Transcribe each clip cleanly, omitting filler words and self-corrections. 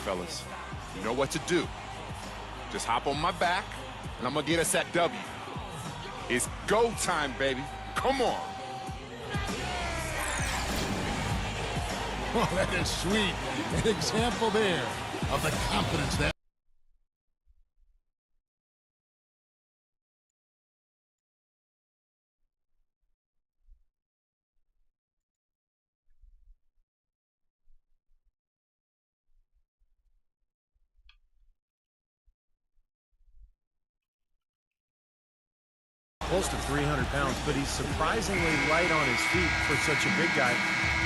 fellas. You know what to do. Just hop on my back, and I'm gonna get us that W. It's go time, baby. Come on. Oh, that is sweet. An example there of the confidence that. Close to 300 pounds, but he's surprisingly light on his feet for such a big guy.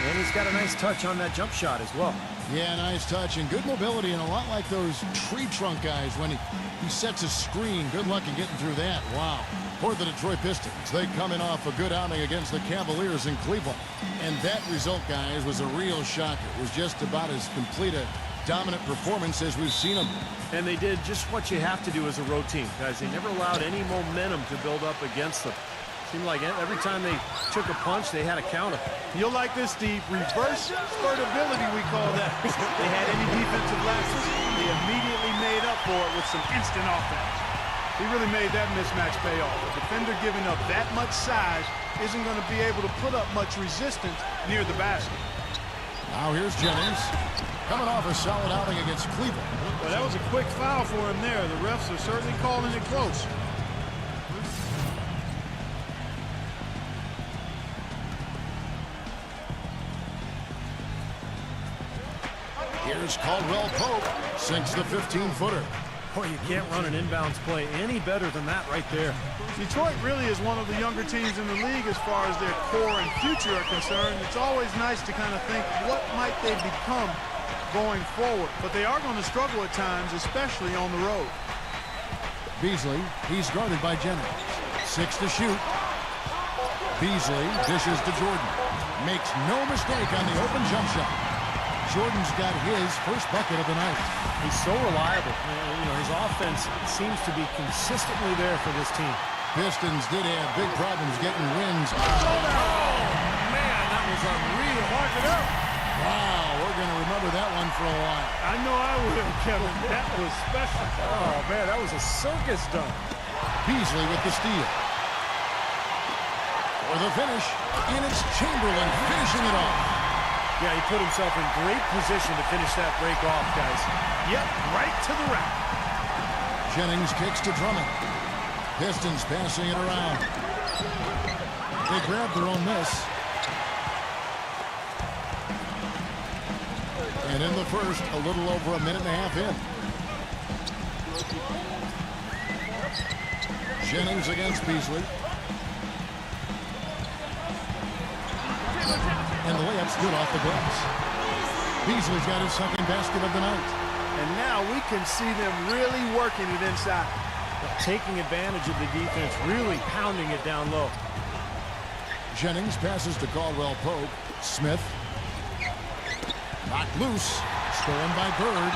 And he's got a nice touch on that jump shot as well. Yeah, nice touch and good mobility, and a lot like those tree trunk guys when he sets a screen. Good luck in getting through that. Wow. For the Detroit Pistons, they come in off a good outing against the Cavaliers in Cleveland. And that result, guys, was a real shocker. It was just about as complete a dominant performance as we've seen them. And they did just what you have to do as a road team, guys. They never allowed any momentum to build up against them. Seemed like every time they took a punch, they had a counter. You'll like this, Steve. Reverse spurtability, we call that. They had any defensive lapses, they immediately made up for it with some instant offense. He really made that mismatch pay off. A defender giving up that much size isn't going to be able to put up much resistance near the basket. Now here's Jennings, coming off a solid outing against Cleveland. Well, that was a quick foul for him there. The refs are certainly calling it close. Here's Caldwell Pope, sinks the 15-footer. Boy, you can't run an inbounds play any better than that right there. Detroit really is one of the younger teams in the league as far as their core and future are concerned. It's always nice to kind of think, what might they become going forward? But they are going to struggle at times, especially on the road. Beasley, he's guarded by Jennings. 6 to shoot. Beasley dishes to Jordan. Makes no mistake on the open jump shot. Jordan's got his first bucket of the night. He's so reliable. You know, his offense seems to be consistently there for this team. Pistons did have big problems getting wins. Oh, man, that was unreal. Mark it up. Wow, we're going to remember that one for a while. I know I will, Kevin. That was special. Oh, man, that was a circus dunk. Beasley with the steal. For the finish, and it's Chamberlain finishing it off. Yeah, he put himself in great position to finish that break off, guys. Yep, right to the rack. Jennings kicks to Drummond. Pistons passing it around. They grab their own miss. And in the first, a little over a minute and a half in. Jennings against Beasley. And the layup's good off the glass. Beasley's got his second basket of the night. And now we can see them really working it inside. Taking advantage of the defense, really pounding it down low. Jennings passes to Caldwell Pope. Smith. Knocked loose. Stolen by Bird.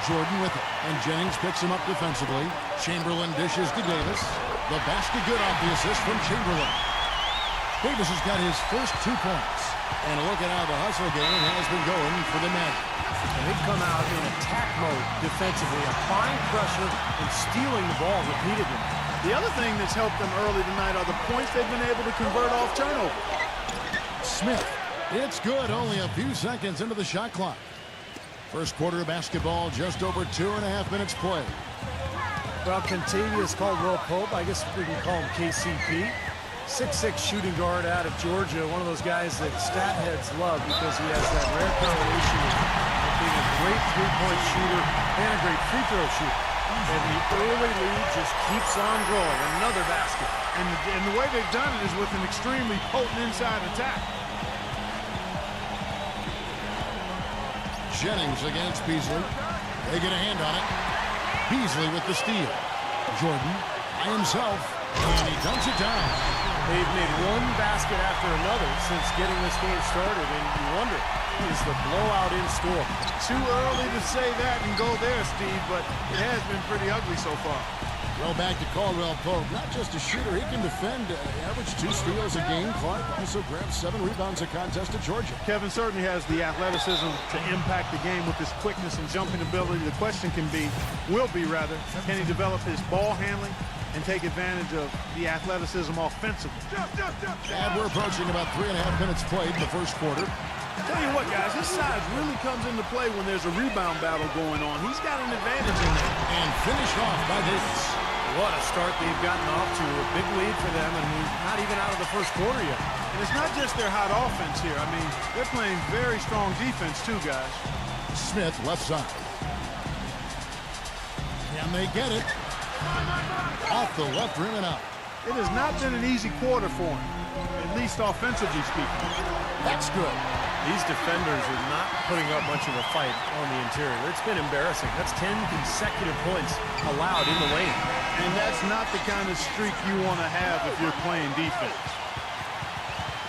Jordan with it. And Jennings picks him up defensively. Chamberlain dishes to Davis. The basket good off the assist from Chamberlain. Davis has got his first 2 points. And look at how the hustle game has been going for the Magic. And they've come out in attack mode defensively, applying pressure and stealing the ball repeatedly. The other thing that's helped them early tonight are the points they've been able to convert off turnover. Smith. It's good, only a few seconds into the shot clock. First quarter of basketball, just over 2.5 minutes played. Well, Contavious Caldwell Pope, I guess we can call him KCP. 6'6" shooting guard out of Georgia, one of those guys that stat heads love because he has that rare combination of being a great three-point shooter and a great free throw shooter. And the early lead just keeps on growing. Another basket. And the way they've done it is with an extremely potent inside attack. Jennings against Beasley. They get a hand on it. Beasley with the steal. Jordan by himself, and he dunks it down. They've made one basket after another since getting this game started, and you wonder, is the blowout in store? Too early to say that and go there, Steve, but it has been pretty ugly so far. Well, back to Caldwell Pope. Not just a shooter, he can defend. Average 2 steals a game. Clark also grabbed 7 rebounds a contest at Georgia. Kevin certainly has the athleticism to impact the game with his quickness and jumping ability. The question can be can he develop his ball handling and take advantage of the athleticism offensively? And we're approaching about 3.5 minutes played in the first quarter. Tell you what, guys, his size really comes into play when there's a rebound battle going on. He's got an advantage in there. And finished off by Davis. What a start they've gotten off to. A big lead for them, and we're not even out of the first quarter yet. And it's not just their hot offense here. I mean, they're playing very strong defense too, guys. Smith left side. Can they get it? Off the left rim and out. It has not been an easy quarter for him, at least offensively speaking. That's good. These defenders are not putting up much of a fight on the interior. It's been embarrassing. That's 10 consecutive points allowed in the lane. And that's not the kind of streak you want to have if you're playing defense.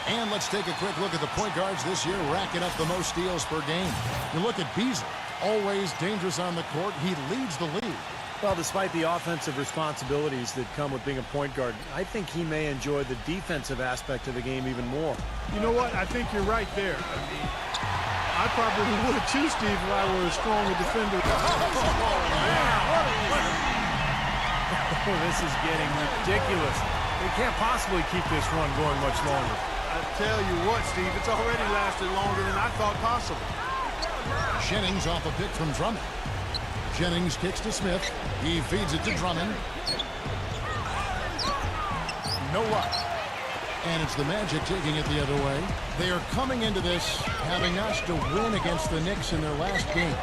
And let's take a quick look at the point guards this year, racking up the most steals per game. You look at Beasley, always dangerous on the court. He leads the league. Well, despite the offensive responsibilities that come with being a point guard, I think he may enjoy the defensive aspect of the game even more. You know what? I think you're right there. I mean, I probably would too, Steve, if I were as strong a defender. This is getting ridiculous. They can't possibly keep this run going much longer. I tell you what, Steve, it's already lasted longer than I thought possible. Jennings off a pick from Drummond. Jennings kicks to Smith. He feeds it to Drummond. No luck. And it's the Magic taking it the other way. They are coming into this having notched a win against the Knicks in their last game.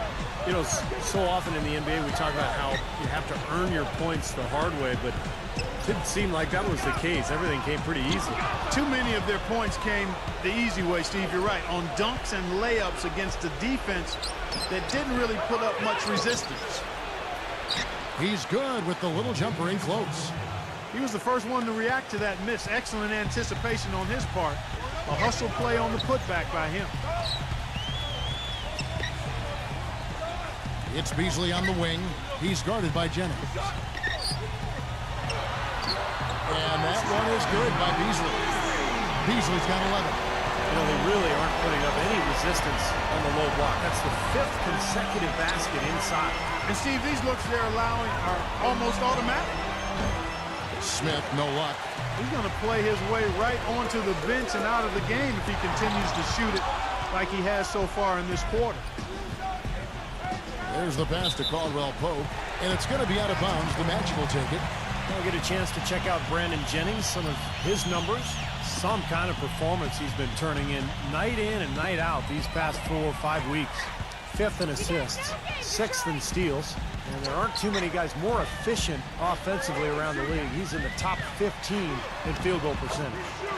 You know, so often in the NBA we talk about how you have to earn your points the hard way, but it didn't seem like that was the case. Everything came pretty easy. Too many of their points came the easy way, Steve. You're right. On dunks and layups against a defense that didn't really put up much resistance. He's good with the little jumper in close. He was the first one to react to that miss. Excellent anticipation on his part. A hustle play on the putback by him. It's Beasley on the wing. He's guarded by Jennings. And that one is good by Beasley. Beasley's got 11. You know, they really aren't putting up any resistance on the low block. That's the 5th consecutive basket inside. And Steve, these looks they're allowing are almost automatic. Smith, no luck. He's going to play his way right onto the bench and out of the game if he continues to shoot it like he has so far in this quarter. There's the pass to Caldwell Pope, and it's going to be out of bounds. The Magic will take it. I'll get a chance to check out Brandon Jennings, some of his numbers, some kind of performance he's been turning in and night out these past 4 or 5 weeks. 5th in assists, 6th in steals, and there aren't too many guys more efficient offensively around the league. He's in the top 15 in field goal percentage.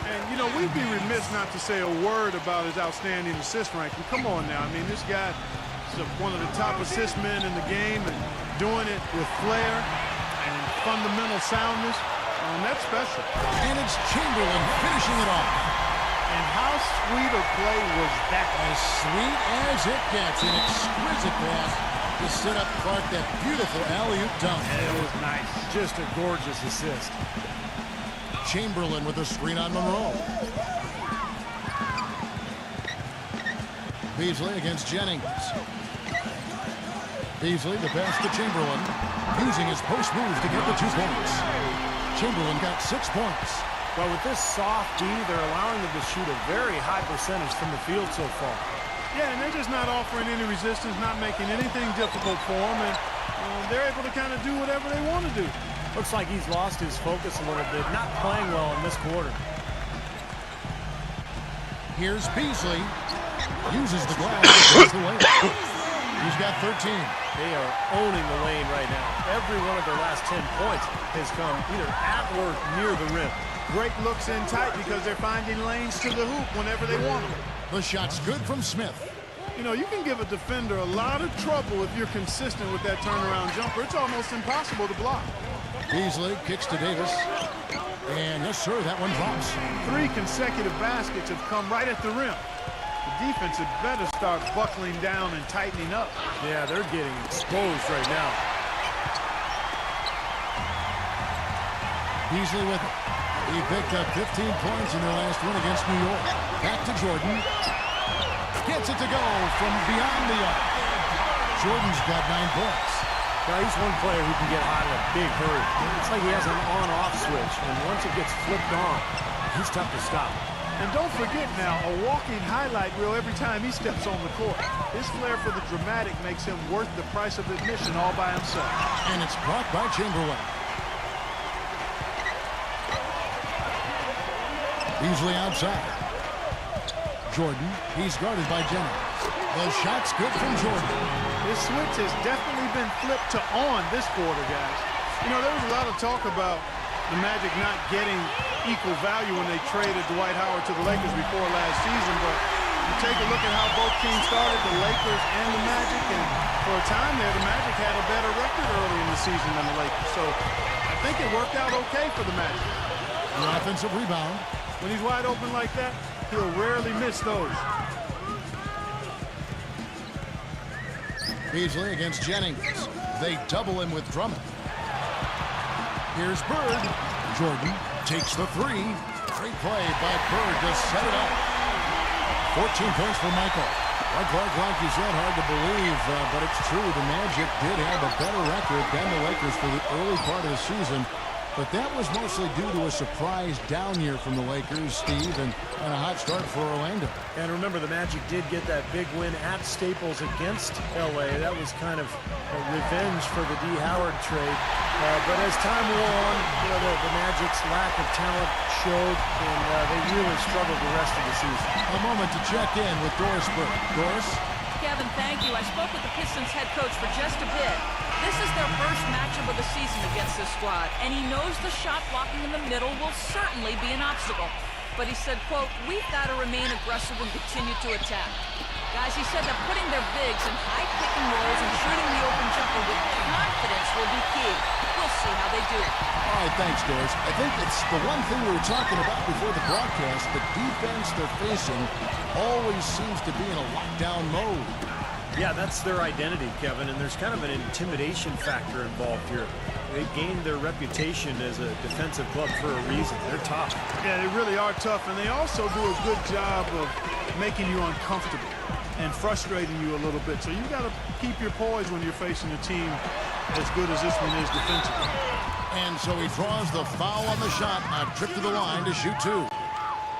And, you know, we'd be remiss not to say a word about his outstanding assist ranking. Come on now. I mean, this guy is one of the top assist men in the game and doing it with flair and fundamental soundness. And that's special. And it's Chamberlain finishing it off. And how sweet a play was that? As sweet as it gets. An exquisite pass to set up Clark that beautiful alley-oop dunk. And it was nice. Just a gorgeous assist. Chamberlain with a screen on Monroe. Beasley against Jennings. Beasley, the pass to Chamberlain, using his post moves to get the 2 points. Chamberlain got 6 points. Well, with this soft D, they're allowing them to shoot a very high percentage from the field so far. Yeah, and they're just not offering any resistance, not making anything difficult for them, and they're able to kind of do whatever they want to do. Looks like he's lost his focus a little bit, not playing well in this quarter. Here's Beasley. Uses the glass. The layup. He's got 13. They are owning the lane right now. Every one of their last 10 points has come either at or near the rim. Great looks in tight because they're finding lanes to the hoop whenever they want them. The shot's good from Smith. You know, you can give a defender a lot of trouble if you're consistent with that turnaround jumper. It's almost impossible to block. Beasley kicks to Davis. And yes, sir, that one drops. 3 consecutive baskets have come right at the rim. The defense had better start buckling down and tightening up. Yeah, they're getting exposed right now. Beasley with it. He picked up 15 points in their last win against New York. Back to Jordan. Gets it to go from beyond the arc. Jordan's got 9 points. Now, he's one player who can get hot in a big hurry. It's like he has an on-off switch, and once it gets flipped on, he's tough to stop. And don't forget now, a walking highlight reel every time he steps on the court. His flair for the dramatic makes him worth the price of admission all by himself. And it's blocked by Chamberlain. Beasley outside. Jordan, he's guarded by Jennings. The shot's good from Jordan. His switch has definitely been flipped to on this quarter, guys. You know, there was a lot of talk about the Magic not getting equal value when they traded Dwight Howard to the Lakers before last season, but you take a look at how both teams started, the Lakers and the Magic, and for a time there, the Magic had a better record early in the season than the Lakers. So I think it worked out okay for the Magic. An offensive rebound. When he's wide open like that, he'll rarely miss those. Beasley against Jennings. They double him with Drummond. Here's Bird. Jordan takes the 3. Great play by Bird to set it up. 14 points for Michael. Well, Clark, like you said, hard to believe, but it's true. The Magic did have a better record than the Lakers for the early part of the season. But that was mostly due to a surprise down year from the Lakers, Steve, and a hot start for Orlando. And remember, the Magic did get that big win at Staples against L.A. That was kind of a revenge for the D. Howard trade. But as time wore on, you know, the Magic's lack of talent showed, and they really struggled the rest of the season. A moment to check in with Doris Burke. Doris? Kevin, thank you. I spoke with the Pistons head coach for just a bit. This is their first matchup of the season against this squad, and he knows the shot blocking in the middle will certainly be an obstacle. But he said, quote, "We've got to remain aggressive and continue to attack." Guys, he said that putting their bigs in high pick and rolls and shooting the open jumper with confidence will be key. We'll see how they do. All right, thanks, Doris. I think it's the one thing we were talking about before the broadcast. The defense they're facing always seems to be in a lockdown mode. Yeah, that's their identity, Kevin, and there's kind of an intimidation factor involved here. They've gained their reputation as a defensive club for a reason. They're tough. Yeah, they really are tough, and they also do a good job of making you uncomfortable and frustrating you a little bit. So you got to keep your poise when you're facing a team as good as this one is defensively. And so he draws the foul on the shot. Now trip to the line to shoot 2.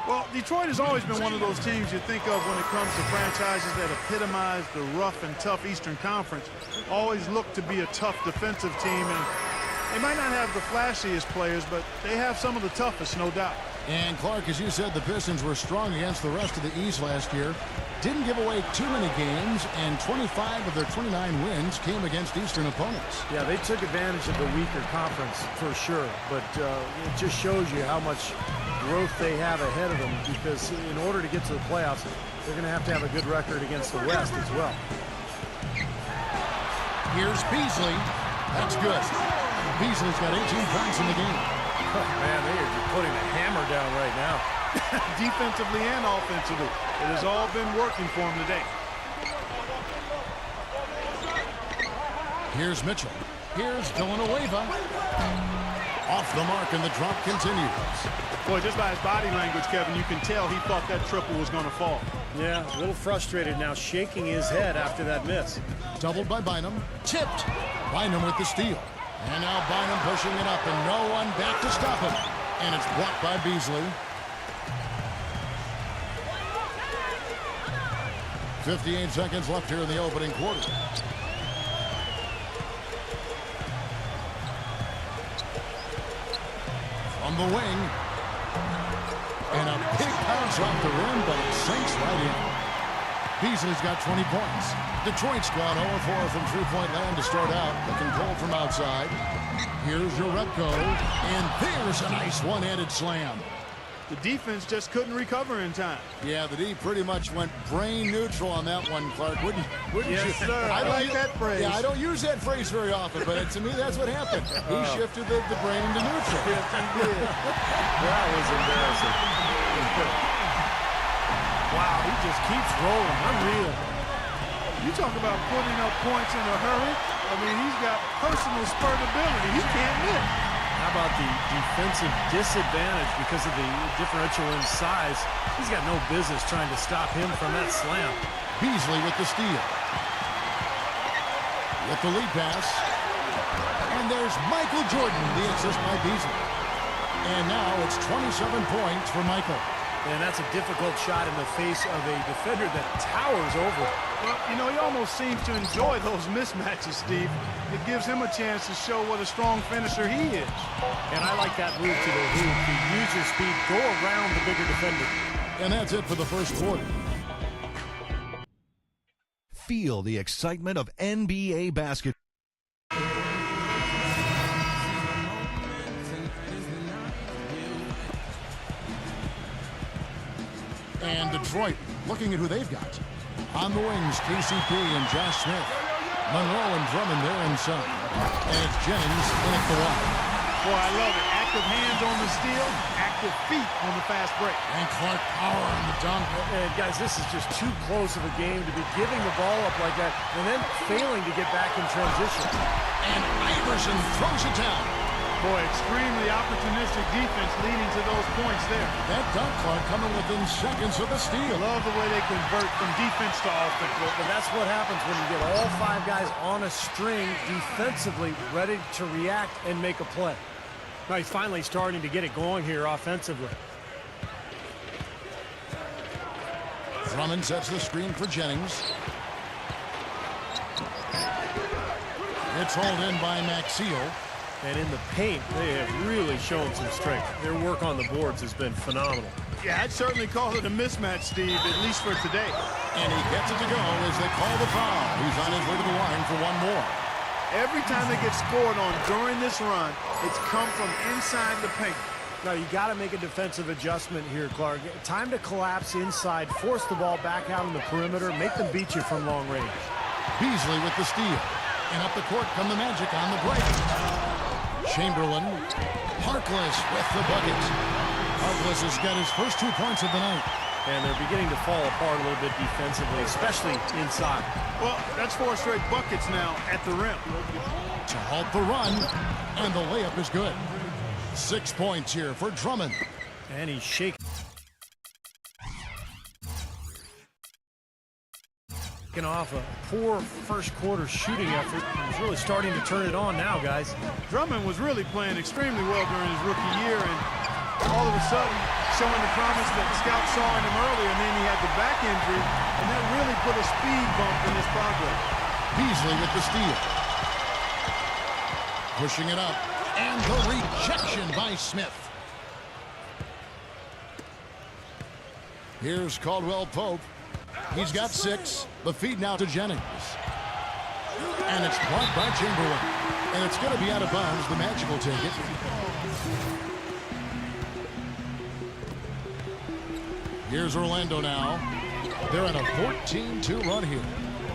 Well, Detroit has always been one of those teams you think of when it comes to franchises that epitomize the rough and tough Eastern Conference. Always look to be a tough defensive team, and they might not have the flashiest players, but they have some of the toughest, no doubt. And Clark, as you said, the Pistons were strong against the rest of the East last year. Didn't give away too many games, and 25 of their 29 wins came against Eastern opponents. Yeah, they took advantage of the weaker conference for sure, but it just shows you how much growth they have ahead of them, because in order to get to the playoffs, they're going to have a good record against the West as well. Here's Beasley. That's good. Beasley's got 18 points in the game. Oh, man, they are just putting the hammer down right now. Defensively and offensively, it has all been working for him today. Here's Mitchell. Here's Villanueva. Off the mark, and the drop continues. Boy, just by his body language, Kevin, you can tell he thought that triple was going to fall. Yeah, a little frustrated now, shaking his head after that miss. Doubled by Bynum. Tipped. Bynum with the steal. And now Bynum pushing it up, and no one back to stop him. And it's blocked by Beasley. 58 seconds left here in the opening quarter. On the wing. And a big bounce off the rim, but it sinks right in. Beasley's got 20 points. Detroit's gone 0-4 from three-point land to start out. Looking cold from outside. Here's Jerebko. And there's a nice one-handed slam. The defense just couldn't recover in time. Yeah, the D pretty much went brain neutral on that one, Clark. Wouldn't yes, you? Sir. I like that phrase. Yeah, I don't use that phrase very often, but to me, that's what happened. He shifted the brain into neutral. Yes, he did. That was embarrassing. Wow, he just keeps rolling. Unreal. You talk about putting up points in a hurry. I mean, he's got personal spurtability. He can't miss. How about the defensive disadvantage because of the differential in size? He's got no business trying to stop him from that slam. Beasley with the steal. With the lead pass. And there's Michael Jordan, the assist by Beasley. And now it's 27 points for Michael. And that's a difficult shot in the face of a defender that towers over. Well, you know, he almost seems to enjoy those mismatches, Steve. It gives him a chance to show what a strong finisher he is. And I like that move to the hoop. To use your speed, go around the bigger defender. And that's it for the first quarter. Feel the excitement of NBA basketball. And Detroit looking at who they've got. On the wings, KCP and Josh Smith. Monroe and Drummond there inside. And it's Jennings in at the line. Boy, I love it. Active hands on the steal, active feet on the fast break. And Clark power on the dunk. And guys, this is just too close of a game to be giving the ball up like that and then failing to get back in transition. And Iverson throws it down. Boy, extremely opportunistic defense leading to those points there. That dunk, Clark, coming within seconds of the steal. Love the way they convert from defense to offense. But that's what happens when you get all five guys on a string defensively ready to react and make a play. Now he's finally starting to get it going here offensively. Drummond sets the screen for Jennings. It's hauled in by Maxiel. And in the paint, they have really shown some strength. Their work on the boards has been phenomenal. Yeah, I'd certainly call it a mismatch, Steve, at least for today. And he gets it to go as they call the foul. He's on his way to the line for one more. Every time they get scored on during this run, it's come from inside the paint. Now, you got to make a defensive adjustment here, Clark. Time to collapse inside, force the ball back out on the perimeter, make them beat you from long range. Beasley with the steal. And up the court come the Magic on the break. Chamberlain, Harkless with the bucket. Harkless has got his first 2 points of the night. And they're beginning to fall apart a little bit defensively, especially inside. Well, that's 4 straight buckets now at the rim. To halt the run, and the layup is good. 6 points here for Drummond. And he's shaking off a poor first quarter shooting effort. He's really starting to turn it on now, guys. Drummond was really playing extremely well during his rookie year, and all of a sudden showing the promise that the scouts saw in him earlier, and then he had the back injury, and that really put a speed bump in his progress. Beasley with the steal. Pushing it up, and the rejection by Smith. Here's Caldwell Pope. He's got 6. The feed now to Jennings. And it's blocked by Chamberlain. And it's going to be out of bounds. The Magic will take it. Here's Orlando now. They're on a 14-2 run here.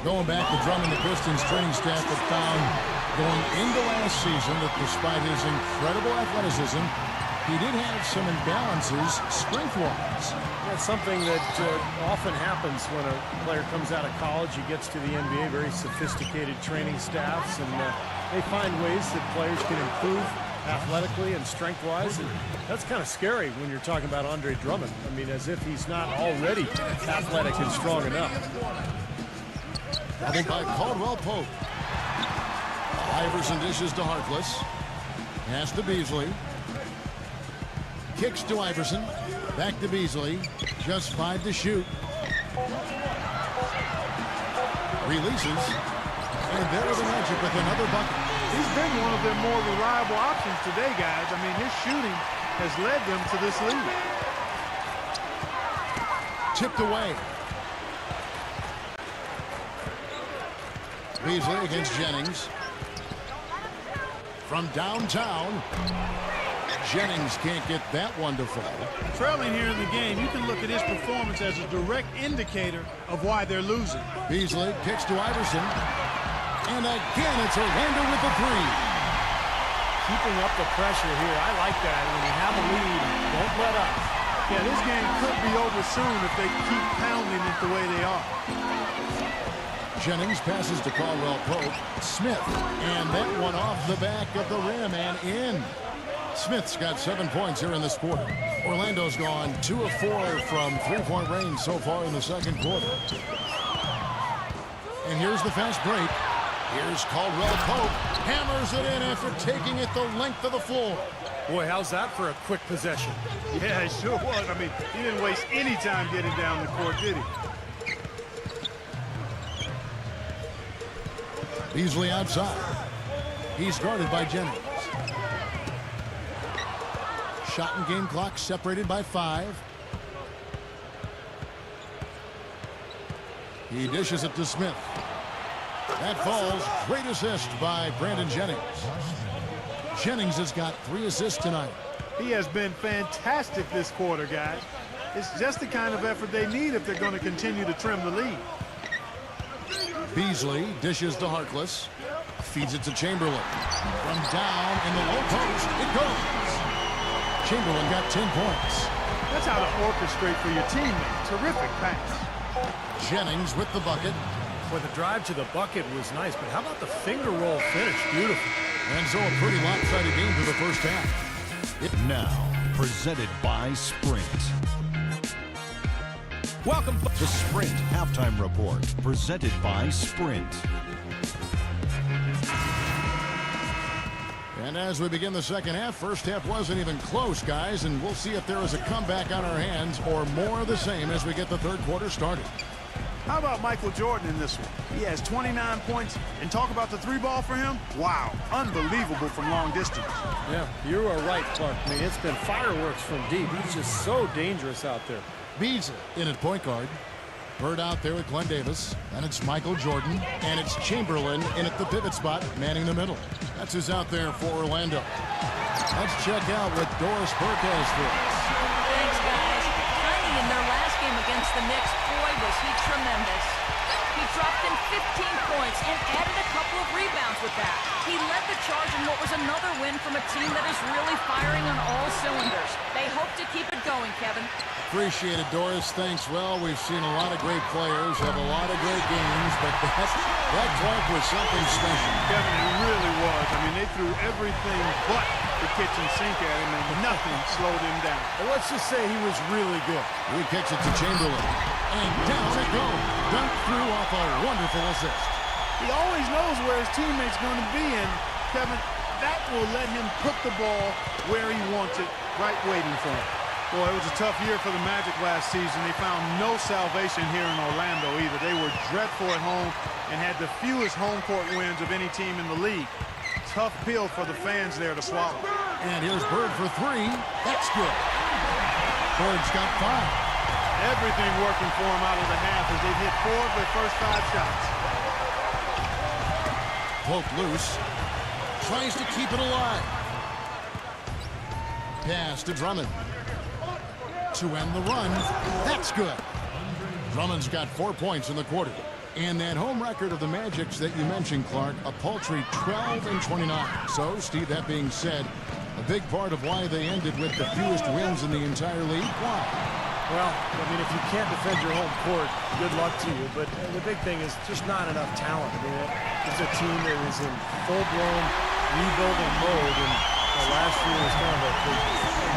Going back to Drummond, the Pistons training staff had found going into last season that despite his incredible athleticism, he did have some imbalances strength-wise. That's something that often happens when a player comes out of college. He gets to the NBA, very sophisticated training staffs, and they find ways that players can improve athletically and strength-wise. And that's kind of scary when you're talking about Andre Drummond. I mean, as if he's not already athletic and strong enough. I think by Caldwell Pope. Iverson dishes to Harkless. Pass to Beasley. Kicks to Iverson. Back to Beasley. Just 5 to shoot. Releases. And there are the Magic with another bucket. He's been one of their more reliable options today, guys. I mean, his shooting has led them to this lead. Tipped away. Beasley against Jennings. From downtown. Jennings can't get that one to fall. Trailing here in the game, you can look at his performance as a direct indicator of why they're losing. Beasley kicks to Iverson. And again, it's Orlando with the 3. Keeping up the pressure here. I like that. When you have a lead, don't let up. Yeah, this game could be over soon if they keep pounding it the way they are. Jennings passes to Caldwell Pope. Smith. And that one off the back of the rim and in. Smith's got 7 points here in this quarter. Orlando's gone 2 of 4 from three-point range so far in the second quarter. And here's the fast break. Here's Caldwell Pope. Hammers it in after taking it the length of the floor. Boy, how's that for a quick possession? Yeah, it sure was. I mean, he didn't waste any time getting down the court, did he? Beasley outside. He's guarded by Jennings. Shot and game clock separated by 5. He dishes it to Smith. That falls. Great assist by Brandon Jennings. Jennings has got 3 assists tonight. He has been fantastic this quarter, guys. It's just the kind of effort they need if they're going to continue to trim the lead. Beasley dishes to Harkless. Feeds it to Chamberlain. From down in the low post, it goes. Chamberlain got 10 points. That's how to orchestrate for your teammate. Terrific pass. Jennings with the bucket. Boy, the drive to the bucket was nice, but how about the finger roll finish? Beautiful. And so a pretty lopsided game for the first half. Now, presented by Sprint. Welcome to the Sprint Halftime Report, presented by Sprint. And as we begin the second half, first half wasn't even close, guys, and we'll see if there is a comeback on our hands or more of the same as we get the third quarter started. How about Michael Jordan in this one? He has 29 points, and talk about the 3-ball for him. Wow, unbelievable from long distance. Yeah, you are right, Clark. I mean, it's been fireworks from deep. He's just so dangerous out there. Beasley in at point guard. Bird out there with Glenn Davis. And it's Michael Jordan. And it's Chamberlain in at the pivot spot, manning the middle. That's who's out there for Orlando. Let's check out what Doris Burke has for us. Thanks, guys. Tiny in their last game against the Knicks, boy, was he tremendous. He dropped in 15 points and added a couple of rebounds with that. He led the charge in what was another win from a team that is really firing on all cylinders. They hope to keep it going, Kevin. Appreciate it, Doris. Thanks. Well, we've seen a lot of great players, have a lot of great games, but that talk was something special. Kevin, it really was. I mean, they threw everything but the kitchen sink at him, and nothing slowed him down. And let's just say he was really good. He kicks it to Chamberlain. And down it goes. Dunked through off a wonderful assist. He always knows where his teammate's going to be, and, Kevin, that will let him put the ball where he wants it, right waiting for him. Boy, it was a tough year for the Magic last season. They found no salvation here in Orlando either. They were dreadful at home and had the fewest home court wins of any team in the league. Tough pill for the fans there to swallow. And here's Bird for 3. That's good. Bird's got 5. Everything working for him out of the half as they've hit 4 of their first 5 shots. Poke loose. Tries to keep it alive. Pass to Drummond. To end the run. That's good. Drummond's got 4 points in the quarter. And that home record of the Magic's that you mentioned, Clark, a paltry 12-29. So, Steve, that being said, a big part of why they ended with the fewest wins in the entire league. Why? Well, I mean, if you can't defend your home court, good luck to you. But the big thing is just not enough talent. I mean, it's a team that is in full-blown rebuilding mode. And last year was kind of the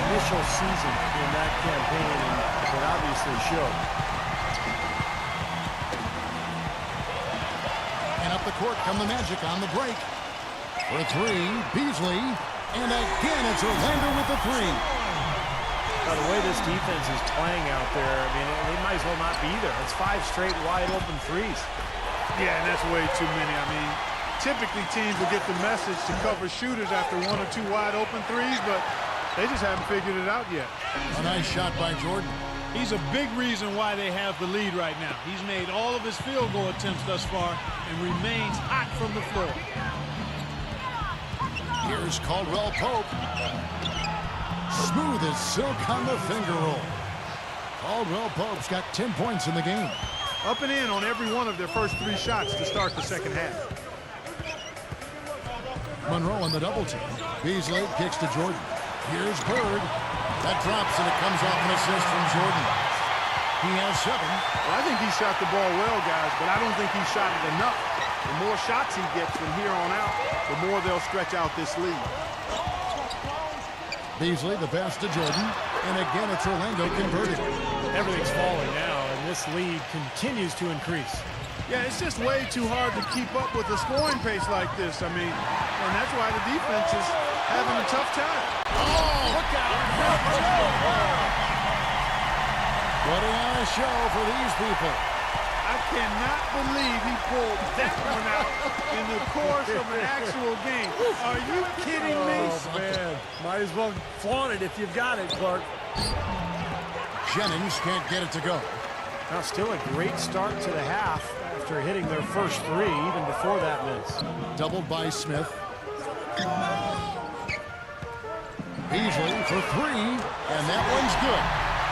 initial season in that campaign, and it obviously showed. And up the court come the Magic on the break. For 3, Beasley. And again, it's Orlando with the 3. Now, the way this defense is playing out there, I mean, they might as well not be there. It's 5 straight wide-open threes. Yeah, and that's way too many. I mean, typically teams will get the message to cover shooters after 1 or 2 wide-open threes, but they just haven't figured it out yet. A nice shot by Jordan. He's a big reason why they have the lead right now. He's made all of his field goal attempts thus far and remains hot from the floor. Here's Caldwell Pope. Smooth as silk on the finger roll. Caldwell Pope's got 10 points in the game. Up and in on every one of their first 3 shots to start the second half. Monroe on the double team. Beasley kicks to Jordan. Here's Bird. That drops and it comes off an assist from Jordan. He has 7. Well, I think he shot the ball well, guys, but I don't think he shot it enough. The more shots he gets from here on out, the more they'll stretch out this lead. Beasley, the pass to Jordan. And again, it's Orlando converted. Everything's falling now, and this lead continues to increase. Yeah, it's just way too hard to keep up with a scoring pace like this. I mean, and that's why the defense is having a tough time. Oh, look out. Putting on a show for these people. I cannot believe he pulled that one out in the course of an actual game. Are you kidding me? Oh, man. Might as well flaunt it if you've got it, Clark. Jennings can't get it to go. Now, still a great start to the half after hitting their first three, even before that miss. Doubled by Smith. Beasley for three, and that one's good.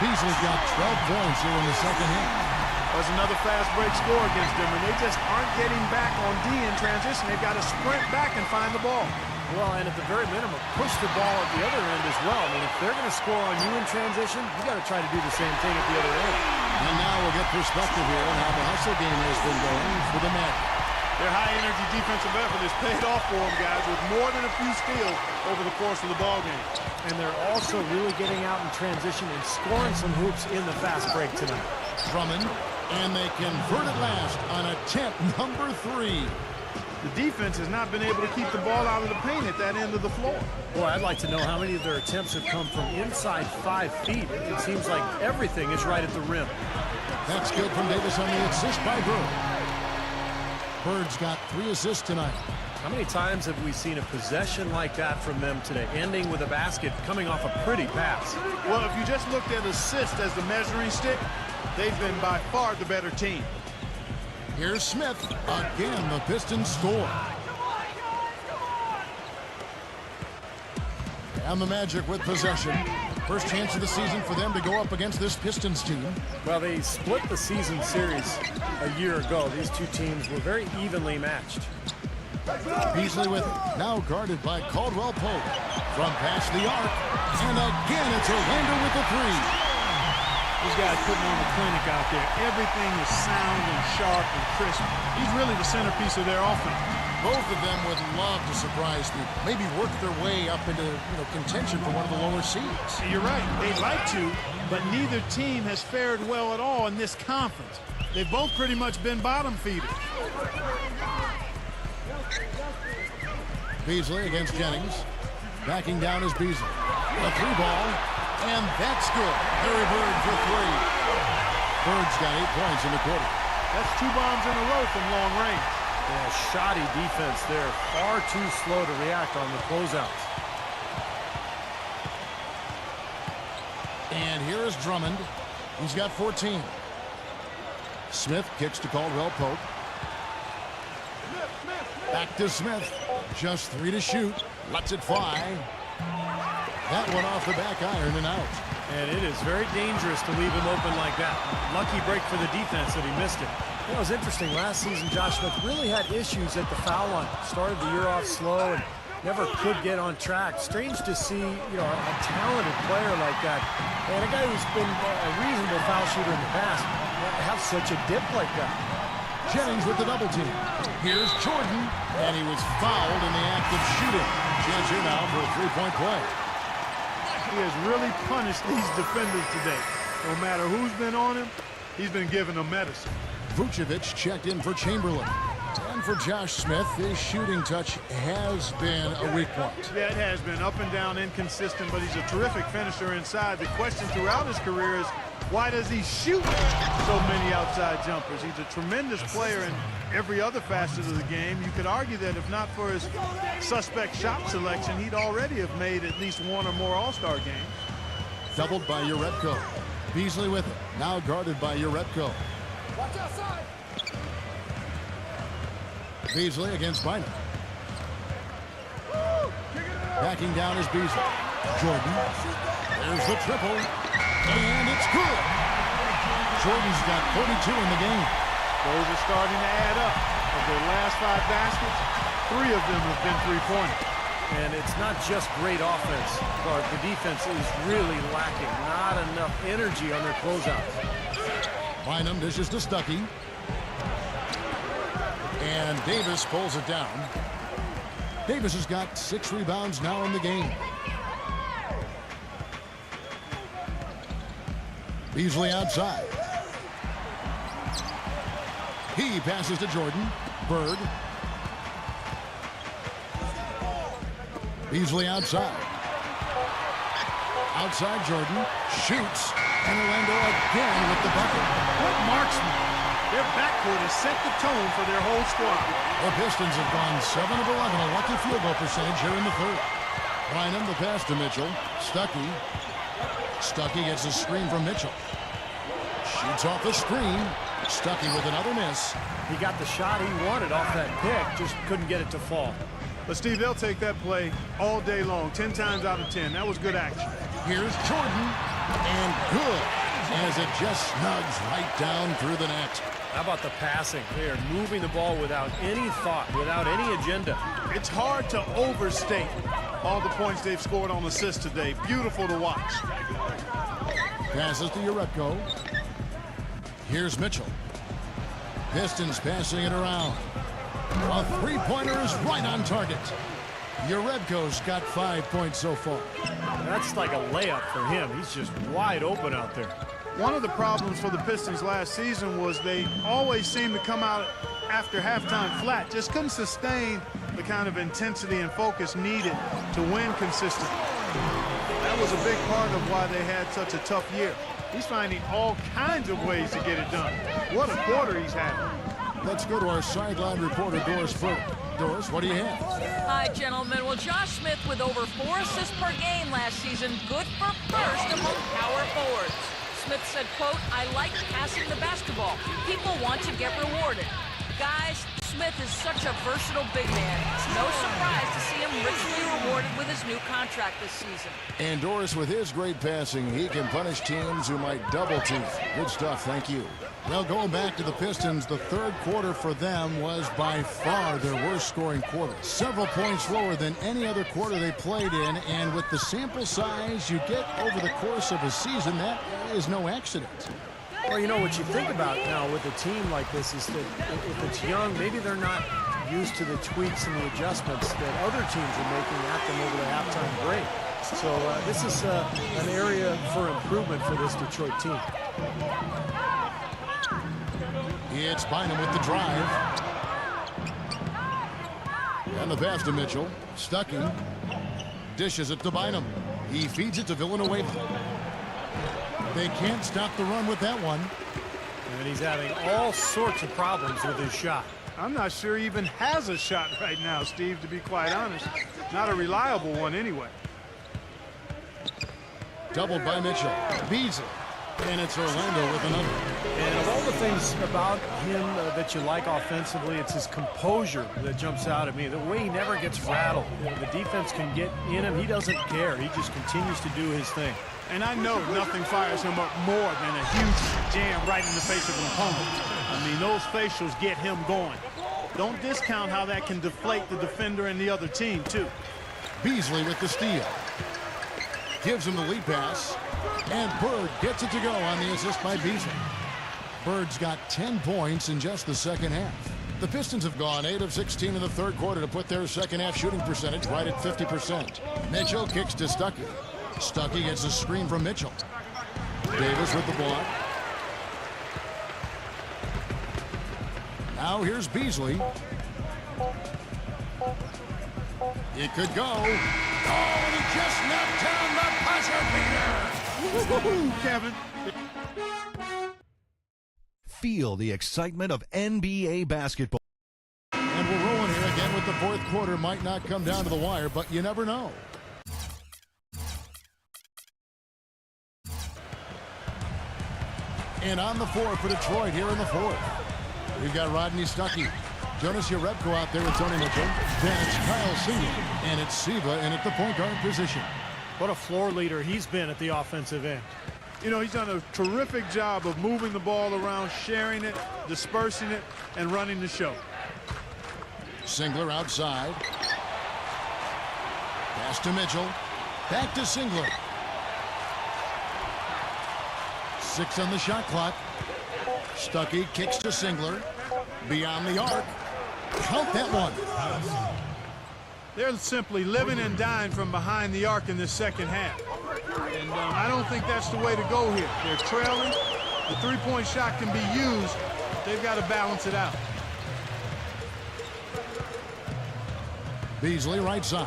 Beasley's got 12 points here in the second half. That's another fast break score against them, and they just aren't getting back on D in transition. They've got to sprint back and find the ball. Well, and at the very minimum, push the ball at the other end as well. I mean, if they're going to score on you in transition, you got to try to do the same thing at the other end. And now we'll get perspective here on how the hustle game has been going for the Magic. Their high-energy defensive effort has paid off for them, guys, with more than a few steals over the course of the ball game. And they're also really getting out in transition and scoring some hoops in the fast break tonight. Drummond, and they convert at last on attempt number 3. The defense has not been able to keep the ball out of the paint at that end of the floor. Boy, I'd like to know how many of their attempts have come from inside 5 feet. It seems like everything is right at the rim. That's good from Davis on the assist by Bird. Bird's got 3 assists tonight. How many times have we seen a possession like that from them today, ending with a basket coming off a pretty pass? Well, if you just looked at assists as the measuring stick, they've been by far the better team. Here's Smith. Again, the Pistons score. And the Magic with possession. First chance of the season for them to go up against this Pistons team. Well, they split the season series a year ago. These two teams were very evenly matched. Beasley with it. Now guarded by Caldwell Pope. From past the arc. And again, it's Orlando with the 3. These guys putting on the clinic out there. Everything is sound and sharp and crisp. He's really the centerpiece of their offense. Both of them would love to surprise people. Maybe work their way up into contention for one of the lower seeds. You're right. They'd like to, but neither team has fared well at all in this conference. They've both pretty much been bottom feeders. Beasley against Jennings. Backing down is Beasley. A 3 ball. And that's good. Harry Bird for 3. Bird's got 8 points in the quarter. That's 2 bombs in a row from long range. Yeah, shoddy defense there. Far too slow to react on the closeouts. And here is Drummond. He's got 14. Smith kicks to Caldwell Pope. Back to Smith. Just 3 to shoot. Lets it fly. That one off the back iron and out. And it is very dangerous to leave him open like that. Lucky break for the defense that he missed it. You know, it was interesting. Last season, Josh Smith really had issues at the foul line. Started the year off slow and never could get on track. Strange to see, a talented player like that, and a guy who's been a reasonable foul shooter in the past, have such a dip like that. Jennings with the double team. Here's Jordan, and he was fouled in the act of shooting. Chance here now for a 3-point play. He has really punished these defenders today. No matter who's been on him, he's been giving them medicine. Vucevic checked in for Chamberlain. And for Josh Smith, his shooting touch has been a weak point. Yeah, it has been up and down, inconsistent, but he's a terrific finisher inside. The question throughout his career is, why does he shoot so many outside jumpers? He's a tremendous player in every other facet of the game. You could argue that if not for his suspect shot selection, he'd already have made at least 1 or more All-Star games. Doubled by Uretko. Beasley with it. Now guarded by Uretko. Watch outside. Beasley against Bynum. Backing down is Beasley. Jordan. There's the triple. And it's good. Jordan's got 42 in the game. Those are starting to add up. Of their last 5 baskets, 3 of them have been 3-pointers. And it's not just great offense, Clark. The defense is really lacking. Not enough energy on their closeouts. Bynum dishes to Stuckey. And Davis pulls it down. Davis has got 6 rebounds now in the game. Beasley outside. He passes to Jordan. Bird. Beasley outside. Outside Jordan. Shoots. And Orlando again with the bucket. What marksman! Their backcourt has set the tone for their whole squad. The Pistons have gone 7 of 11, a lucky field goal percentage here in the third. Bynum, the pass to Mitchell. Stuckey. Stuckey gets a screen from Mitchell. Shoots off the screen. Stuckey with another miss. He got the shot he wanted off that pick, just couldn't get it to fall. But Steve, they'll take that play all day long, 10 times out of 10. That was good action. Here's Jordan. And good, as it just snugs right down through the net. How about the passing? They are moving the ball without any thought, without any agenda. It's hard to overstate all the points they've scored on assists today. Beautiful to watch. Passes to Uretko. Here's Mitchell. Pistons passing it around. A three-pointer is right on target. Uretko's got 5 points so far. That's like a layup for him. He's just wide open out there. One of the problems for the Pistons last season was they always seemed to come out after halftime flat. Just couldn't sustain the kind of intensity and focus needed to win consistently. That was a big part of why they had such a tough year. He's finding all kinds of ways to get it done. What a quarter he's having. Let's go to our sideline reporter, Doris Burke. Doris, what do you have? Hi, gentlemen. Well, Josh Smith with over 4 assists per game last season, good for first among power forwards. Smith said, quote, "I like passing the basketball. People want to get rewarded." Guys, Smith is such a versatile big man. It's no surprise to see him richly rewarded with his new contract this season. And Doris, with his great passing, he can punish teams who might double team. Good stuff, thank you. Well, going back to the Pistons, the third quarter for them was by far their worst scoring quarter. Several points lower than any other quarter they played in, and with the sample size you get over the course of a season, that is no accident. Well, you know, what you think about now with a team like this is that if it's young, maybe they're not used to the tweaks and the adjustments that other teams are making at them over the halftime break. So this is an area for improvement for this Detroit team. It's Bynum with the drive. And the pass to Mitchell. Stuckey dishes it to Bynum. He feeds it to Villanueva. They can't stop the run with that one. And he's having all sorts of problems with his shot. I'm not sure he even has a shot right now, Steve, to be quite honest. Not a reliable one anyway. Doubled by Mitchell. Beasley. And it's Orlando with another. And of all the things about him that you like offensively, it's his composure that jumps out at me. The way he never gets rattled. You know, the defense can get in him. He doesn't care. He just continues to do his thing. And I know nothing fires him up more than a huge jam right in the face of an opponent. I mean, those facials get him going. Don't discount how that can deflate the defender and the other team, too. Beasley with the steal. Gives him the lead pass. And Bird gets it to go on the assist by Beasley. Bird's got 10 points in just the second half. The Pistons have gone 8 of 16 in the third quarter to put their second half shooting percentage right at 50%. Mitchell kicks to Stuckey. Stuckey gets a screen from Mitchell. Davis with the block. Now here's Beasley. It could go. Oh, and he just knocked down the buzzer beater. Kevin. Feel the excitement of NBA basketball. And we're rolling here again with the fourth quarter. Might not come down to the wire, but you never know. And on the floor for Detroit here in the fourth. We've got Rodney Stuckey. Jonas Uretko out there with Tony Mitchell. Then it's Kyle Siva. And it's Siva in at the point guard position. What a floor leader he's been at the offensive end. You know, he's done a terrific job of moving the ball around, sharing it, dispersing it, and running the show. Singler outside. Pass to Mitchell. Back to Singler. 6 on the shot clock. Stuckey kicks to Singler. Beyond the arc. Count that one. They're simply living and dying from behind the arc in this second half. And I don't think that's the way to go here. They're trailing. The three-point shot can be used, but they've got to balance it out. Beasley right side.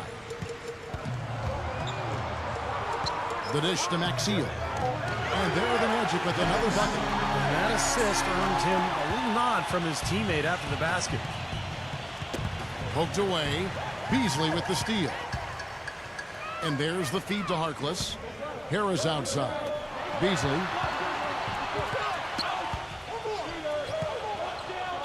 The dish to Maxiel. And there the Magic with another bucket. And that assist earned him a little nod from his teammate after the basket. Poked away. Beasley with the steal. And there's the feed to Harkless. Harris outside. Beasley.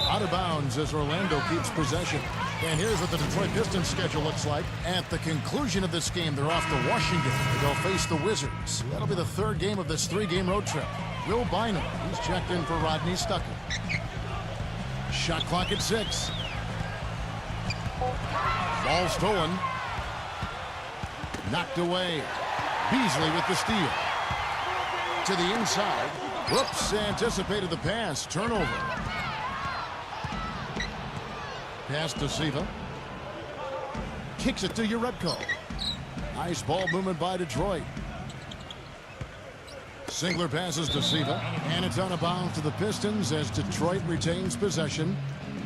Out of bounds as Orlando keeps possession. And here's what the Detroit Pistons schedule looks like. At the conclusion of this game, they're off to Washington. They'll face the Wizards. That'll be the third game of this three-game road trip. Will Bynum, he's checked in for Rodney Stucker. Shot clock at 6. Ball stolen. Knocked away. Beasley with the steal. To the inside. Whoops, anticipated the pass. Turnover. Pass to Siva. Kicks it to Urebko. Nice ball movement by Detroit. Singler passes to Siva. And it's out of bounds to the Pistons as Detroit retains possession.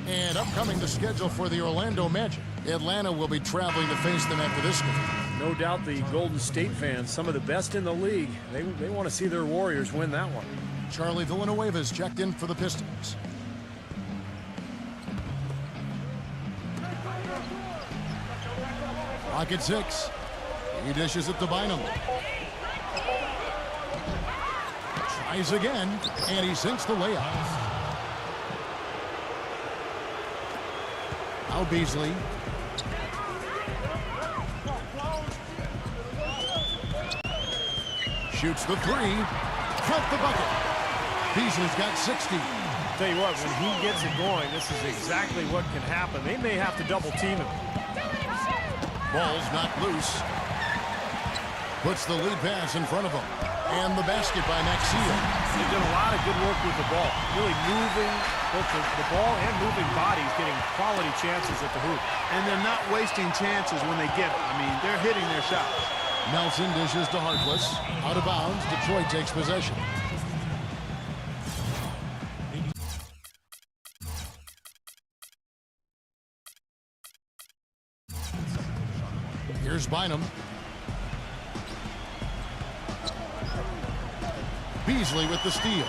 And upcoming the schedule for the Orlando Magic. Atlanta will be traveling to face them after this game. No doubt the Golden State fans, some of the best in the league, they want to see their Warriors win that one. Charlie Villanueva's checked in for the Pistons. Pocket 6. He dishes it to Bynum. Tries again, and he sinks the layup. Now Beasley. Shoots the three. Count the bucket. Beasley's got 60. Tell you what, when he gets it going, this is exactly what can happen. They may have to double team him. Ball's knocked loose. Puts the lead pass in front of him. And the basket by Maxiel. They've done a lot of good work with the ball. Really moving both the ball and moving bodies, getting quality chances at the hoop. And they're not wasting chances when they get it. I mean, they're hitting their shots. Nelson dishes to Harkless. Out of bounds, Detroit takes possession. Here's Bynum. Beasley with the steal.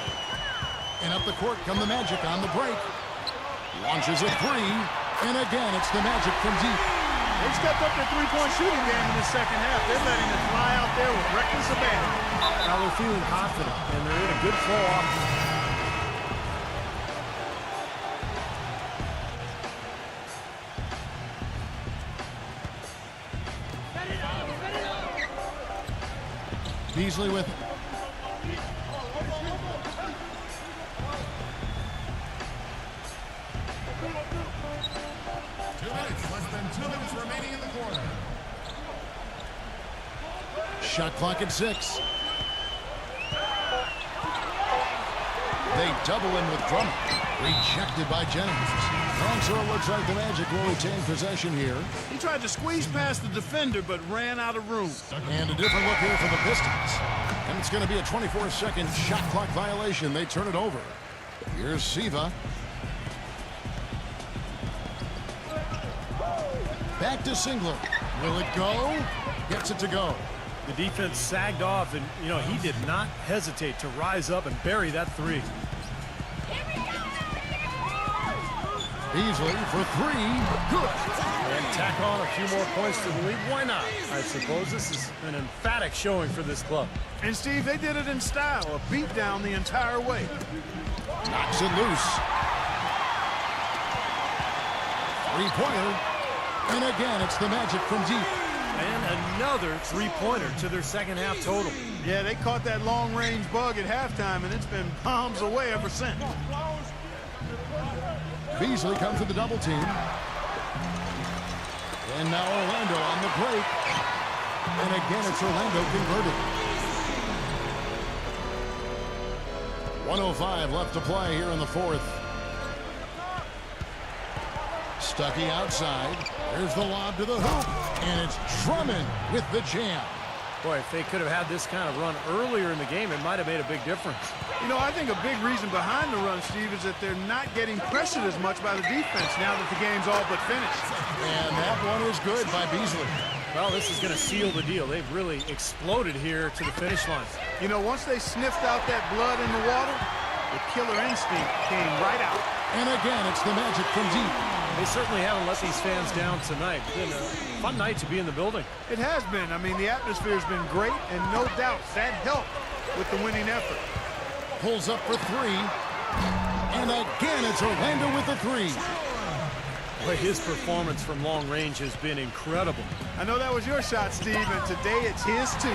And up the court come the Magic on the break. Launches a three. And again, it's the Magic from deep. They stepped up their three-point shooting game in the second half. They're letting it fly out there with reckless abandon. Now they're feeling confident, and they're in a good flow offense. Beasley with it. Less than 2 minutes remaining in the quarter. Shot clock at 6. They double in with Drummond. Rejected by Jennings. And so it looks like the Magic will retain possession here. He tried to squeeze past the defender, but ran out of room. And a different look here for the Pistons. And it's going to be a 24-second shot clock violation. They turn it over. Here's Siva. Back to Singler. Will it go? Gets it to go. The defense sagged off, and, you know, he did not hesitate to rise up and bury that three. Beasley for three. Good. And tack on a few more points to the lead. Why not? I suppose this is an emphatic showing for this club. And, Steve, they did it in style. A beatdown the entire way. Knocks it loose. Three-pointer. And again, it's the Magic from deep. And another three-pointer to their second half total. Yeah, they caught that long-range bug at halftime, and it's been bombs away ever since. Beasley comes to the double team. And now Orlando on the break. And again, it's Orlando converted. 1:05 left to play here in the fourth. Stuckey outside. There's the lob to the hoop. And it's Drummond with the jam. Boy, if they could have had this kind of run earlier in the game, it might have made a big difference. You know, I think a big reason behind the run, Steve, is that they're not getting pressured as much by the defense now that the game's all but finished. And that one is good by Beasley. Well, this is going to seal the deal. They've really exploded here to the finish line. You know, once they sniffed out that blood in the water, the killer instinct came right out. And again, it's the Magic from deep. They certainly haven't let these fans down tonight. It's been a fun night to be in the building. It has been. I mean, the atmosphere's been great, and no doubt that helped with the winning effort. Pulls up for three. And again, it's Orlando with the three. Boy, his performance from long range has been incredible. I know that was your shot, Steve, and today it's his too.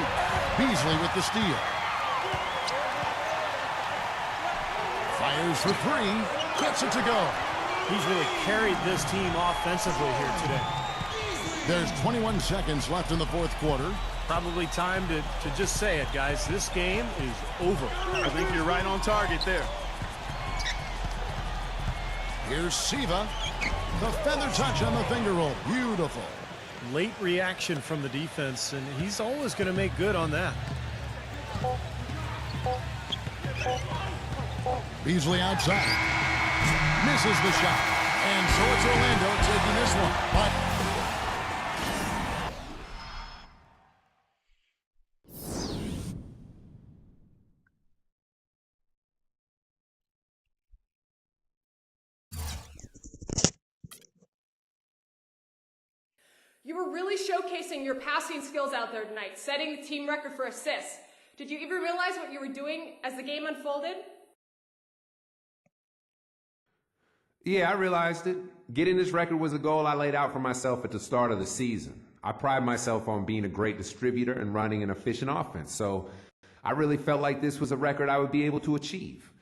Beasley with the steal. Fires for three. Gets it to go. He's really carried this team offensively here today. There's 21 seconds left in the fourth quarter. Probably time to just say it, guys. This game is over. I think you're right on target there. Here's Siva. The feather touch on the finger roll. Beautiful. Late reaction from the defense, and he's always going to make good on that. Beasley outside. Misses the shot. And so it's Orlando taking this one. But you were really showcasing your passing skills out there tonight, setting the team record for assists. Did you even realize what you were doing as the game unfolded? Yeah, I realized it. Getting this record was a goal I laid out for myself at the start of the season. I pride myself on being a great distributor and running an efficient offense, so I really felt like this was a record I would be able to achieve.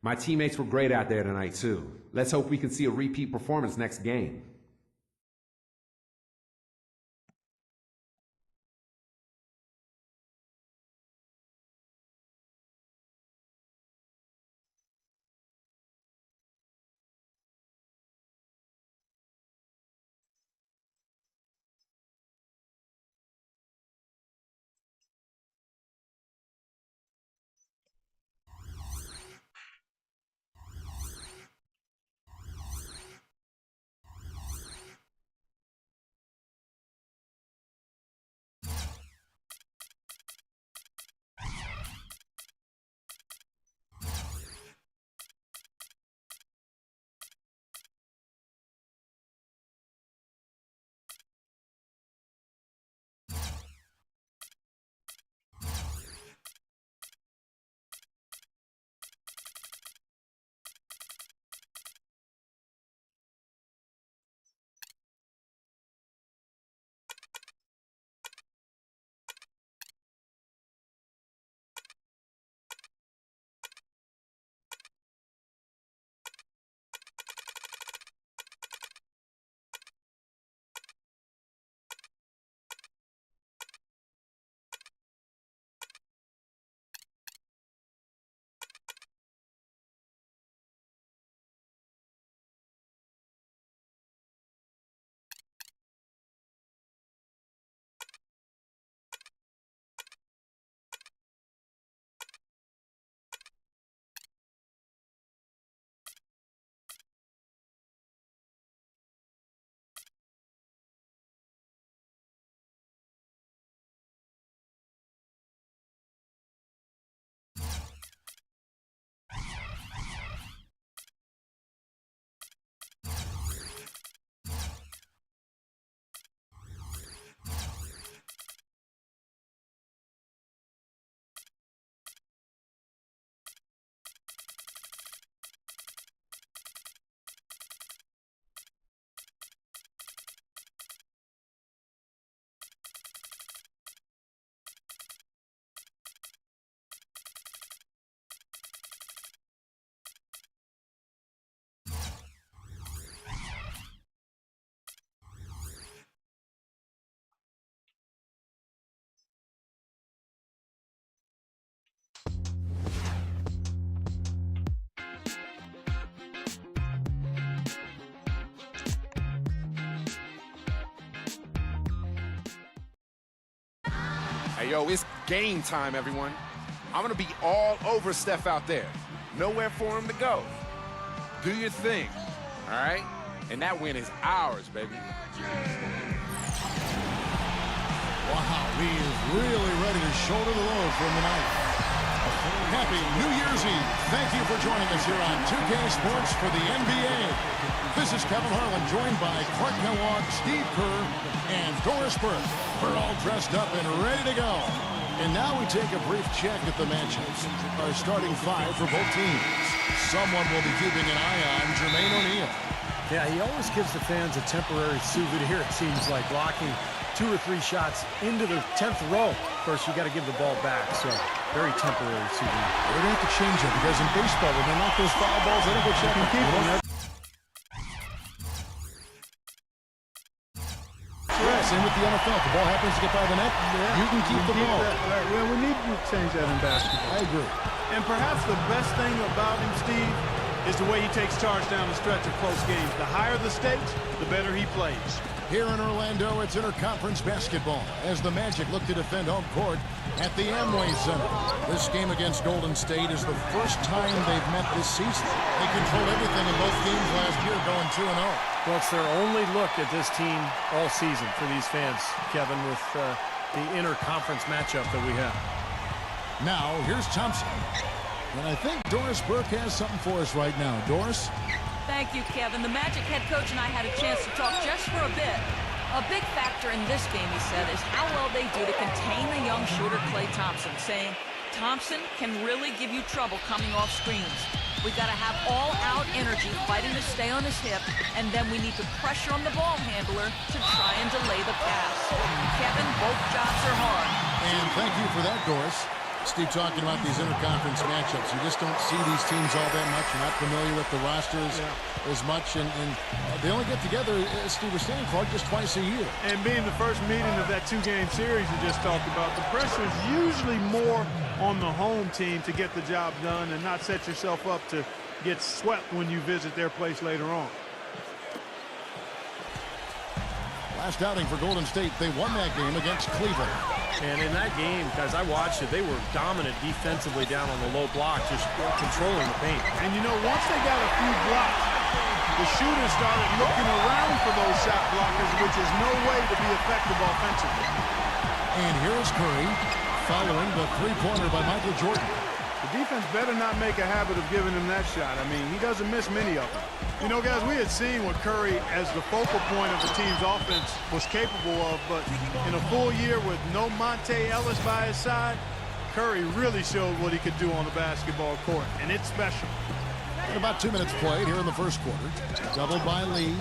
My teammates were great out there tonight, too. Let's hope we can see a repeat performance next game. Hey, yo, it's game time, everyone. I'm going to be all over Steph out there. Nowhere for him to go. Do your thing, all right? And that win is ours, baby. Wow, he is really ready to shoulder the load from the night. Happy New Year's Eve. Thank you for joining us here on 2K Sports for the NBA. This is Kevin Harlan, joined by Clark Kellogg, Steve Kerr, and Doris Burke. We're all dressed up and ready to go. And now we take a brief check at the matchups. Our starting five for both teams. Someone will be keeping an eye on Jermaine O'Neal. Yeah, he always gives the fans a temporary souvenir, it seems like, blocking 2 or 3 shots into the 10th row. Of course, you got to give the ball back, so very temporary souvenir. We're going to have to change it because in baseball, when they knock those foul balls, they don't go check and keep them. Same with the NFL. If the ball happens to get by the net, you can keep the ball. Right. Well, we need to change that in basketball. I agree. And perhaps the best thing about him, Steve, is the way he takes charge down the stretch of close games. The higher the stakes, the better he plays. Here in Orlando, it's interconference basketball as the Magic look to defend home court at the Amway Center. This game against Golden State is the first time they've met this season. They controlled everything in both games last year, going 2-0. Well, it's their only look at this team all season for these fans, Kevin, with the interconference matchup that we have. Now, here's Thompson. And I think Doris Burke has something for us right now. Doris? Thank you, Kevin. The Magic head coach and I had a chance to talk just for a bit. A big factor in this game, he said, is how well they do to contain the young shooter Klay Thompson, saying Thompson can really give you trouble coming off screens. We've got to have all-out energy fighting to stay on his hip, and then we need to pressure on the ball handler to try and delay the pass. Kevin, both jobs are hard. And thank you for that, Doris. Steve, talking about these interconference matchups, you just don't see these teams all that much. You're not familiar with the rosters as much, and they only get together, as Steve was saying, Clark, just twice a year. And being the first meeting of that 2-game series we just talked about, the pressure is usually more on the home team to get the job done and not set yourself up to get swept when you visit their place later on. Last outing for Golden State, they won that game against Cleveland. And in that game, guys, I watched it, they were dominant defensively down on the low block, just controlling the paint. And you know, once they got a few blocks, the shooters started looking around for those shot blockers, which is no way to be effective offensively. And here's Curry following the three-pointer by Michael Jordan. The defense better not make a habit of giving him that shot. I mean, he doesn't miss many of them. You know, guys, we had seen what Curry, as the focal point of the team's offense, was capable of, but in a full year with no Monte Ellis by his side, Curry really showed what he could do on the basketball court, and it's special. And about 2 minutes played here in the first quarter. Doubled by Lee.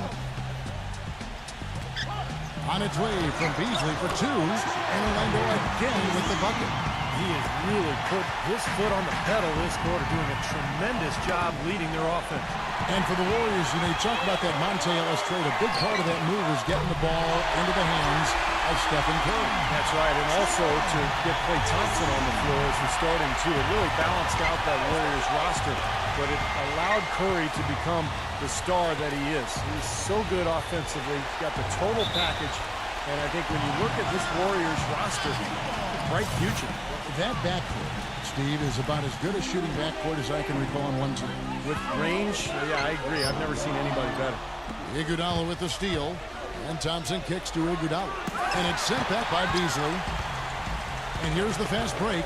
On its way from Beasley for 2, and Orlando again with the bucket. He has really put his foot on the pedal this quarter, doing a tremendous job leading their offense. And for the Warriors, you know, you talk about that Monte Ellis trade. A big part of that move was getting the ball into the hands of Stephen Curry. That's right, and also to get Klay Thompson on the floor as the starting two. It really balanced out that Warriors roster, but it allowed Curry to become the star that he is. He's so good offensively. He's got the total package, and I think when you look at this Warriors roster, bright future. That backcourt, Steve, is about as good a shooting backcourt as I can recall on one team. With range, yeah, I agree. I've never seen anybody better. Iguodala with the steal, and Thompson kicks to Iguodala. And it's sent back by Beasley. And here's the fast break.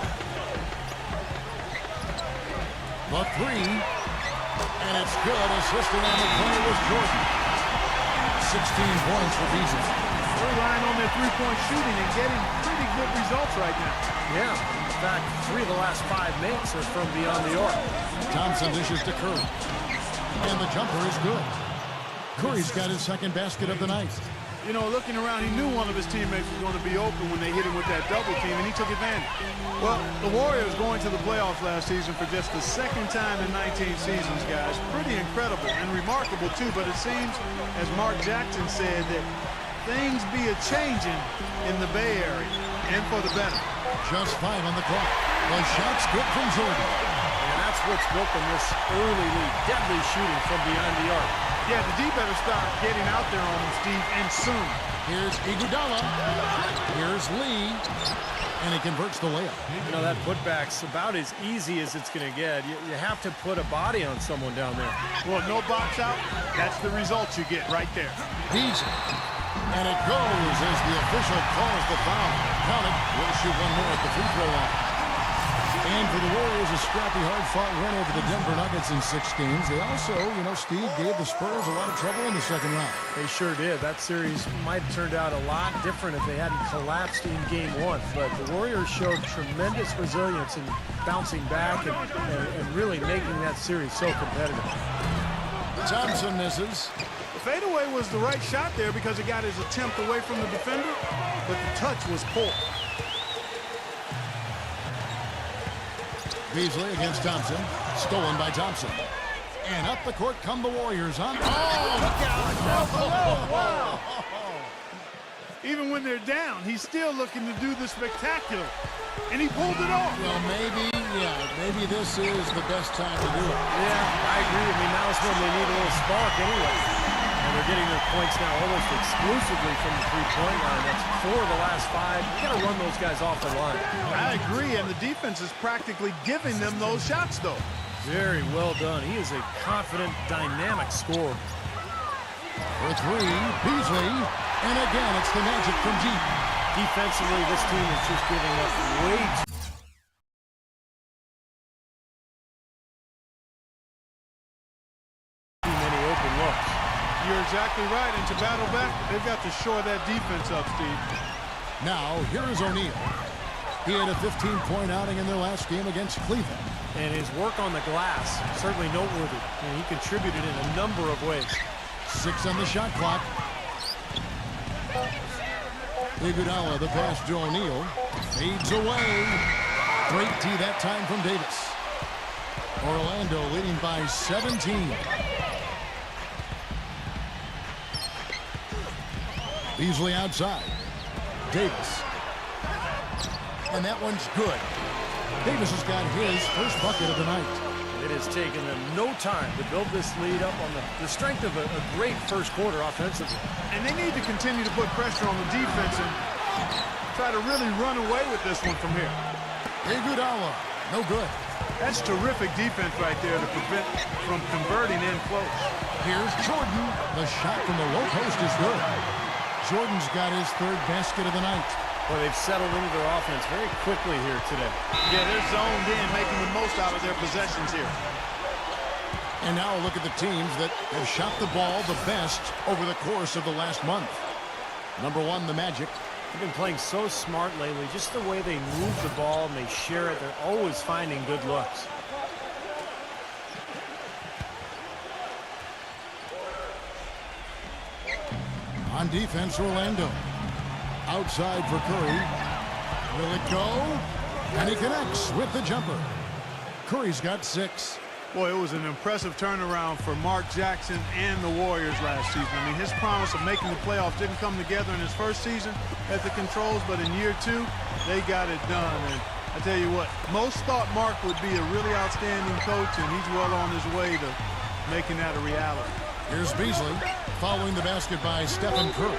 The three, and it's good. Assisting on the play was Jordan. 16 points for Beasley. They're relying on their three-point shooting and getting pretty good results right now. Yeah, in fact, 3 of the last 5 makes are from beyond the arc. Thompson dishes to Curry. And the jumper is good. Curry's got his second basket of the night. You know, looking around, he knew one of his teammates was going to be open when they hit him with that double team, and he took advantage. Well, the Warriors going to the playoffs last season for just the second time in 19 seasons, guys. Pretty incredible and remarkable, too, but it seems, as Mark Jackson said, that things be a-changing in the Bay Area, and for the better. Just 5 on the clock. The shot's good from Jordan. And that's what's built in this early lead. Deadly shooting from behind the arc. Yeah, the D better start getting out there on him, Steve, and soon. Here's Iguodala. Here's Lee. And he converts the layup. You know, that putback's about as easy as it's going to get. You have to put a body on someone down there. Well, no box out. That's the result you get right there. Easy. And it goes as the official calls the foul. Count it. We'll shoot one more at the free throw line. And for the Warriors, a scrappy, hard-fought win over the Denver Nuggets in 6 games. They also, you know, Steve, gave the Spurs a lot of trouble in the second round. They sure did. That series might have turned out a lot different if they hadn't collapsed in Game 1. But the Warriors showed tremendous resilience in bouncing back and really making that series so competitive. Thompson misses. The fadeaway was the right shot there because it got his attempt away from the defender, but the touch was poor. Beasley against Thompson. Stolen by Thompson. And up the court come the Warriors on. Oh, look out! Wow. Even when they're down, he's still looking to do the spectacular. And he pulled it off. Well, maybe this is the best time to do it. Yeah, I agree. I mean, now is when they need a little spark anyway. And they're getting their points now almost exclusively from the three-point line. That's 4 of the last 5. You got to run those guys off the line. I agree, and the defense is practically giving them those shots, though. Very well done. He is a confident, dynamic scorer. For 3, Beasley. And again, it's the Magic from deep. Defensively, this team is just giving up way too many open looks. You're exactly right, and to battle back, they've got to shore that defense up, Steve. Now, here is O'Neal. He had a 15-point outing in their last game against Cleveland. And his work on the glass, certainly noteworthy. And he contributed in a number of ways. 6 on the shot clock. Iguodala, the pass to O'Neal. Fades away. Great tee that time from Davis. Orlando leading by 17. Beasley outside. Davis. And that one's good. Davis has got his first bucket of the night. It has taken them no time to build this lead up on the strength of a great first quarter offensively. And they need to continue to put pressure on the defense and try to really run away with this one from here. Iguodala, no good. That's terrific defense right there to prevent from converting in close. Here's Jordan. The shot from the low post is good. Jordan's got his 3rd basket of the night. Well, they've settled into their offense very quickly here today. Yeah, they're zoned in, making the most out of their possessions here. And now look at the teams that have shot the ball the best over the course of the last month. Number 1, the Magic. They've been playing so smart lately. Just the way they move the ball and they share it, they're always finding good looks. On defense, Orlando. Outside for Curry. Will it go? And he connects with the jumper. Curry's got 6. Boy, it was an impressive turnaround for Mark Jackson and the Warriors last season. I mean, his promise of making the playoffs didn't come together in his first season at the controls, but in year 2, they got it done. And I tell you what, most thought Mark would be a really outstanding coach, and he's well on his way to making that a reality. Here's Beasley, following the basket by Stephen Curry.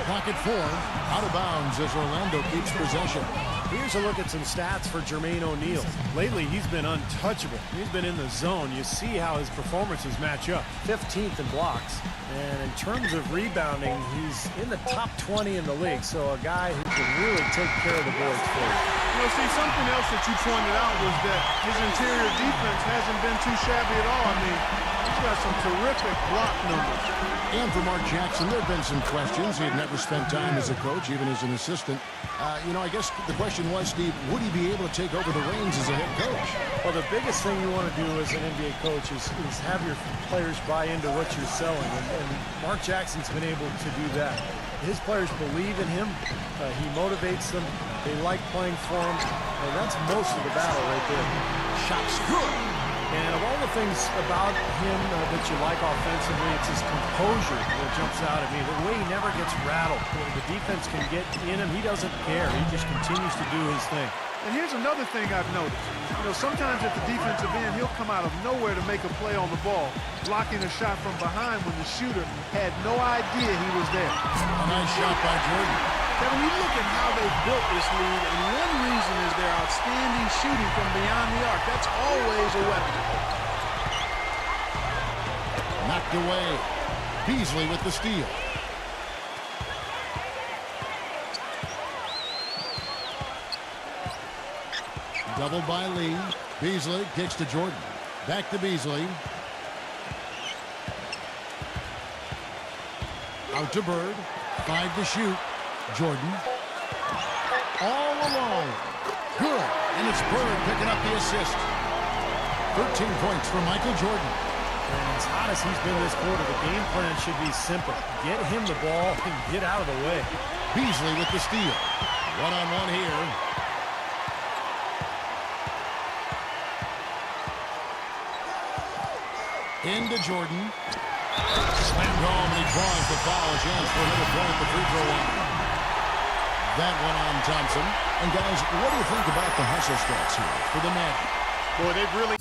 Clock at 4, out of bounds as Orlando keeps possession. Here's a look at some stats for Jermaine O'Neal. Lately, he's been untouchable. He's been in the zone. You see how his performances match up. 15th in blocks. And in terms of rebounding, he's in the top 20 in the league. So a guy who can really take care of the boards for you. You know, see, something else that you pointed out was that his interior defense hasn't been too shabby at all. I mean, he's got some terrific block numbers. And for Mark Jackson, there have been some questions. He had never spent time as a coach, even as an assistant. You know, I guess the question was, Steve, would he be able to take over the reins as a head coach? Well, the biggest thing you want to do as an NBA coach is have your players buy into what you're selling. And Mark Jackson's been able to do that. His players believe in him. He motivates them. They like playing for him. And that's most of the battle right there. Shot's good. And of all the things about him that you like offensively, it's his composure that jumps out at me. The way he never gets rattled. The defense can get in him. He doesn't care. He just continues to do his thing. And here's another thing I've noticed. You know, sometimes at the defensive end, he'll come out of nowhere to make a play on the ball, blocking a shot from behind when the shooter had no idea he was there. A nice shot by Jordan. Kevin, you look at how they built this lead, and one reason is their outstanding shooting from beyond the arc. That's always a weapon. Knocked away. Beasley with the steal. Doubled by Lee. Beasley kicks to Jordan. Back to Beasley. Out to Bird. 5 to shoot. Jordan. All alone. Good. And it's Bird picking up the assist. 13 points for Michael Jordan. And as hot as he's been this quarter, the game plan should be simple. Get him the ball and get out of the way. Beasley with the steal. One-on-one here. Into Jordan. Slammed home, and he draws the foul. A chance for another point at the free throw line. That one on Thompson. And guys, what do you think about the hustle stats here for the Magic? Boy, they've really...